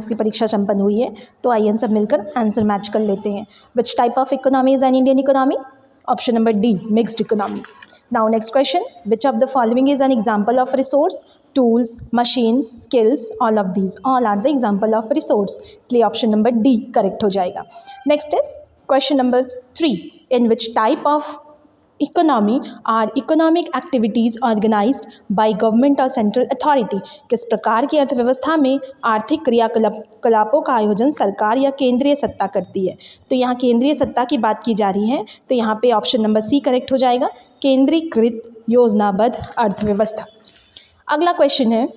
की परीक्षा संपन्न हुई है, तो आइए हम सब मिलकर आंसर मैच कर लेते हैं। Which type of economy is an Indian economy? Option number D, mixed economy. Now next question, which of the following is an example of resource? Tools, machines, skills, all of these, all are the example of resource, इसलिए option number D correct हो जाएगा। Next is question number 3, in which type of economy are economic activities organised by government और central authority? किस प्रकार की अर्थव्यवस्था में आर्थिक क्रियाकलापों का आयोजन सरकार या केंद्रीय सत्ता करती है? तो यहाँ केंद्रीय सत्ता की बात की जा रही है, तो यहाँ पे ऑप्शन नंबर सी करेक्ट हो जाएगा, केंद्रीकृत योजनाबद्ध अर्थव्यवस्था। अगला क्वेश्चन है,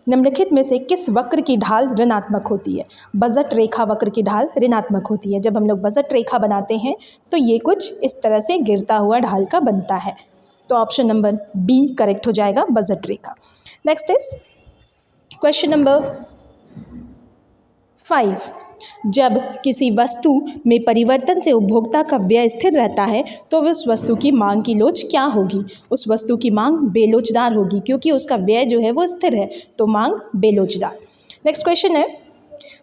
निम्नलिखित में से किस वक्र की ढाल ऋणात्मक होती है? बजट रेखा वक्र की ढाल ऋणात्मक होती है। जब हम लोग बजट रेखा बनाते हैं तो ये कुछ इस तरह से गिरता हुआ ढाल का बनता है, तो ऑप्शन नंबर बी करेक्ट हो जाएगा, budget Rekha. Next is question number 5, जब किसी वस्तु में परिवर्तन से उपभोक्ता का व्यय स्थिर रहता है तो उस वस्तु की मांग की लोच क्या होगी? उस वस्तु की मांग बेलोचदार होगी, क्योंकि उसका व्यय जो है वो स्थिर है, तो मांग बेलोचदार। नेक्स्ट क्वेश्चन है,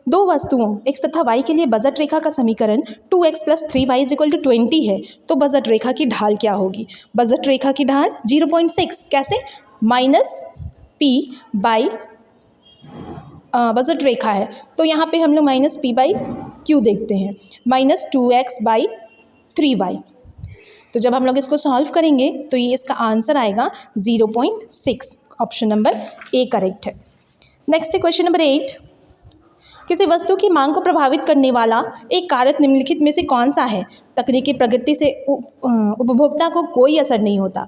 दो वस्तुओं x तथा y के लिए बजट रेखा का समीकरण 2x + 3y = 20 है, तो बजट रेखा की ढाल क्या होगी? बजट रेखा की ढाल 0.6, कैसे? -p/, बजट रेखा है तो यहाँ पे हम लोग -p/q देखते हैं, -2x/3y। तो जब हम लोग इसको सॉल्व करेंगे तो ये इसका आंसर आएगा 0.6, ऑप्शन नंबर ए करेक्ट है। नेक्स्ट है क्वेश्चन नंबर 8, किसी वस्तु की मांग को प्रभावित करने वाला एक कारक निम्नलिखित में से कौन सा है? तकनीकी प्रगति से उपभोक्ता को कोई असर नहीं होता,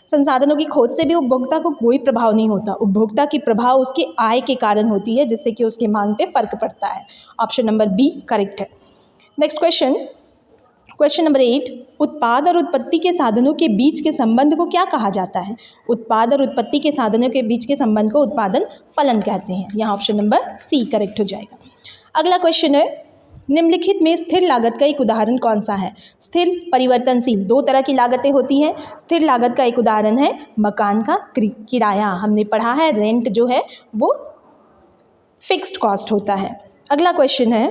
संसाधनों की खोज से भी उपभोक्ता को कोई प्रभाव नहीं होता, उपभोक्ता की प्रभाव उसकी आय के कारण होती है, जिससे कि उसकी मांग पे फर्क पड़ता है, ऑप्शन नंबर बी करेक्ट है। नेक्स्ट क्वेश्चन, क्वेश्चन नंबर 8, उत्पाद और उत्पत्ति के साधनों के बीच के संबंध को क्या कहा जाता है? उत्पाद और उत्पत्ति के साधनों के बीच के संबंध को उत्पादन फलन कहते हैं, यहाँ ऑप्शन नंबर सी करेक्ट हो जाएगा। अगला क्वेश्चन है, निम्नलिखित में स्थिर लागत का एक उदाहरण कौन सा है? स्थिर, परिवर्तनशील, दो तरह की लागतें होती हैं। स्थिर लागत का एक उदाहरण है मकान का किराया, हमने पढ़ा है रेंट जो है वो फिक्स्ड कॉस्ट होता है। अगला क्वेश्चन है,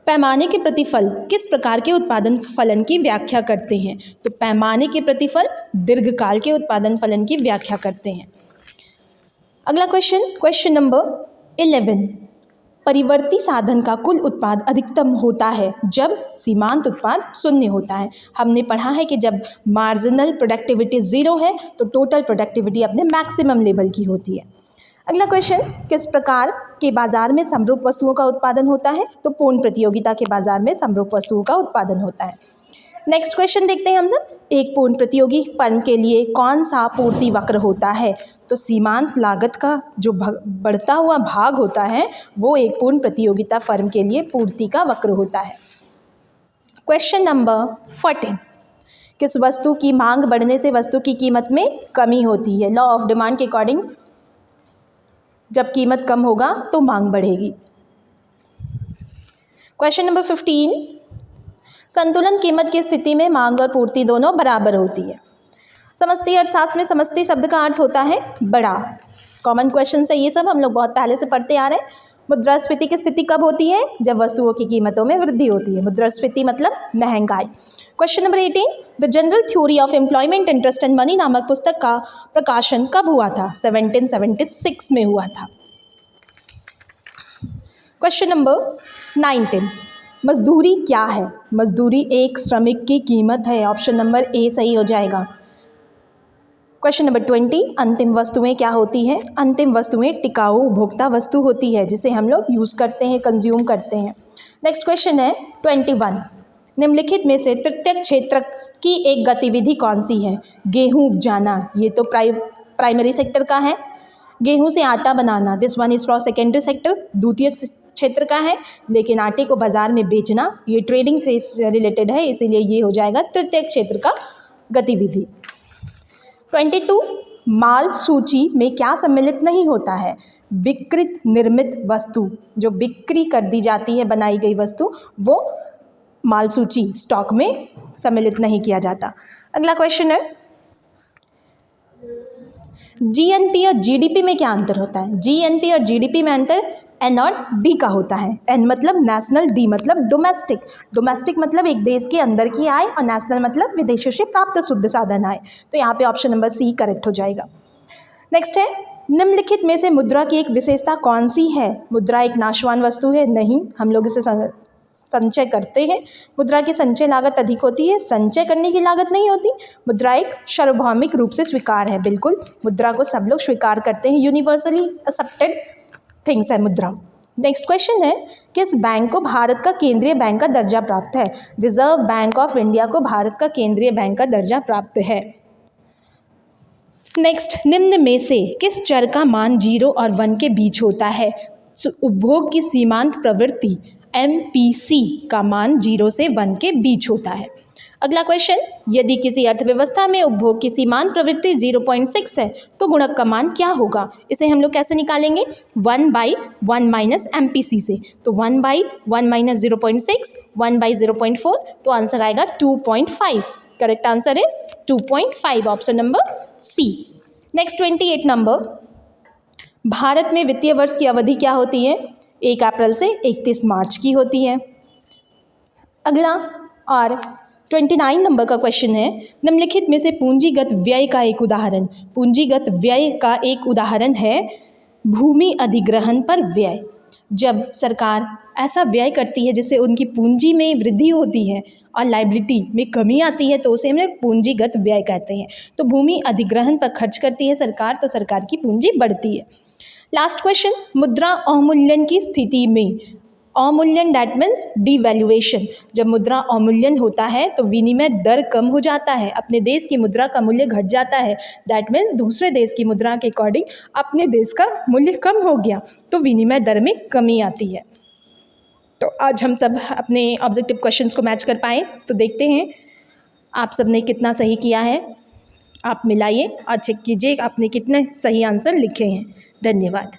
पैमाने के प्रतिफल किस प्रकार के उत्पादन फलन की व्याख्या करते हैं? तो पैमाने के प्रतिफल दीर्घकाल के उत्पादन फलन की व्याख्या करते हैं। अगला क्वेश्चन, क्वेश्चन नंबर 11, परिवर्ती साधन का कुल उत्पाद अधिकतम होता है जब सीमांत उत्पाद शून्य होता है। हमने पढ़ा है कि जब मार्जिनल प्रोडक्टिविटी 0 है तो टोटल प्रोडक्टिविटी अपने मैक्सिमम लेवल की होती है। अगला क्वेश्चन, किस प्रकार के बाजार में समरूप वस्तुओं का उत्पादन होता है? तो पूर्ण प्रतियोगिता के बाजार में समरूप वस्तुओं का उत्पादन होता है। नेक्स्ट क्वेश्चन देखते हैं हम सब, एक पूर्ण प्रतियोगी फर्म के लिए कौन सा पूर्ति वक्र होता है? तो सीमांत लागत का जो बढ़ता हुआ भाग होता है वो एक पूर्ण प्रतियोगिता फर्म के लिए पूर्ति का वक्र होता है। क्वेश्चन नंबर 14, किस वस्तु की मांग बढ़ने से वस्तु की कीमत में कमी होती है? लॉ ऑफ डिमांड के अकॉर्डिंग जब कीमत कम होगा तो मांग बढ़ेगी। क्वेश्चन नंबर 15, संतुलन कीमत की स्थिति में मांग और पूर्ति दोनों बराबर होती है। समष्टि अर्थशास्त्र में समष्टि शब्द का अर्थ होता है बड़ा। कॉमन क्वेश्चन है ये सब, हम लोग बहुत पहले से पढ़ते आ रहे हैं। मुद्रास्फीति की स्थिति कब होती है? जब वस्तुओं की कीमतों में वृद्धि होती है। मुद्रास्फीति मतलब महंगाई। Question number 18, the general theory of employment interest and money नामक पुस्तक का प्रकाशन कब हुआ था? 1776 में हुआ था। क्वेश्चन नंबर 19, मजदूरी क्या है? मजदूरी एक श्रमिक की कीमत है, ऑप्शन नंबर ए सही हो जाएगा। क्वेश्चन नंबर 20, अंतिम वस्तुएं क्या होती हैं? अंतिम वस्तुएं टिकाऊ उपभोक्ता वस्तु होती है जिसे हम लोग यूज़ करते हैं, कंज्यूम करते हैं। नेक्स्ट क्वेश्चन है 21, निम्नलिखित में से तृतीयक क्षेत्र की एक गतिविधि कौन सी है? गेहूं उपजाना, ये तो प्राइमरी सेक्टर का है। गेहूं से आटा बनाना, this one is for secondary sector, द्वितीयक क्षेत्र का है। लेकिन आटे को बाजार में बेचना ये ट्रेडिंग से रिलेटेड है, इसीलिए ये हो जाएगा तृतीयक क्षेत्र का गतिविधि। 22, माल सूची में क्या सम्मिलित नहीं होता है? विकृत निर्मित वस्तु, जो बिक्री कर दी जाती है बनाई गई वस्तु, वो माल सूची स्टॉक में सम्मिलित नहीं किया जाता। अगला क्वेश्चन है, जीएनपी और जीडीपी में क्या अंतर होता है? जीएनपी और जीडीपी में अंतर एन और डी का होता है। एन मतलब नेशनल, डी मतलब डोमेस्टिक। डोमेस्टिक मतलब एक देश के अंदर की आय और नेशनल मतलब विदेशों से प्राप्त शुद्ध साधन आय। तो यहाँ पे ऑप्शन नंबर सी करेक्ट हो जाएगा। नेक्स्ट है, निम्नलिखित में से मुद्रा की एक विशेषता कौन सी है? मुद्रा एक नाशवान वस्तु है? नहीं, हम लोग इसे संचय करते हैं। मुद्रा की संचय लागत अधिक होती है, संचय करने की लागत नहीं होती। मुद्रा एक सार्वभौमिक रूप से स्वीकार है, बिल्कुल मुद्रा को सब लोग स्वीकार करते हैं, यूनिवर्सली एक्सेप्टेड थिंग्स है मुद्रा। नेक्स्ट क्वेश्चन है, किस बैंक को भारत का केंद्रीय बैंक का दर्जा प्राप्त है? रिजर्व बैंक ऑफ इंडिया को भारत का केंद्रीय बैंक का दर्जा प्राप्त है। नेक्स्ट, निम्न में से किस चर का मान 0 और 1 के बीच होता है? उपभोग की सीमांत प्रवृत्ति MPC का मान 0 से 1 के बीच होता है। अगला क्वेश्चन, यदि किसी अर्थव्यवस्था में उपभोग की सीमांत प्रवृत्ति 0.6 है तो गुणक का मान क्या होगा? इसे हम लोग कैसे निकालेंगे? 1/1 माइनस MPC से। तो 1/1 माइनस 0.6, 1/0.4, तो आंसर आएगा 2.5। Correct answer is 2.5, option number C. Next 28 number, Bharat में वित्तीय वर्ष की अवधि क्या होती है? 1 अप्रैल से 31 मार्च की होती है। अगला और 29 नंबर का क्वेश्चन है, निम्नलिखित में से पूंजीगत व्यय का एक उदाहरण। पूंजीगत व्यय का एक उदाहरण है भूमि अधिग्रहण पर व्यय। जब सरकार ऐसा व्यय करती है जिससे उनकी पूंजी में वृद्धि होती है और लायबिलिटी में कमी आती है तो उसे हम पूंजीगत व्यय कहते हैं। तो भूमि अधिग्रहण पर खर्च करती है सरकार तो सरकार की पूंजी बढ़ती है। लास्ट क्वेश्चन, मुद्रा अवमूल्यन की स्थिति में, अवमूल्यन दैट मीन्स डिवैल्यूएशन, जब मुद्रा अवमूल्यन होता है तो विनिमय दर कम हो जाता है, अपने देश की मुद्रा का मूल्य घट जाता है। दैट मीन्स दूसरे देश की मुद्रा के अकॉर्डिंग अपने देश का मूल्य कम हो गया तो विनिमय दर में कमी आती है। तो आज हम सब अपने ऑब्जेक्टिव क्वेश्चंस को मैच कर पाए, तो देखते हैं आप सब ने कितना सही किया है। आप मिलाइए और चेक कीजिए आपने कितने सही आंसर लिखे हैं। धन्यवाद।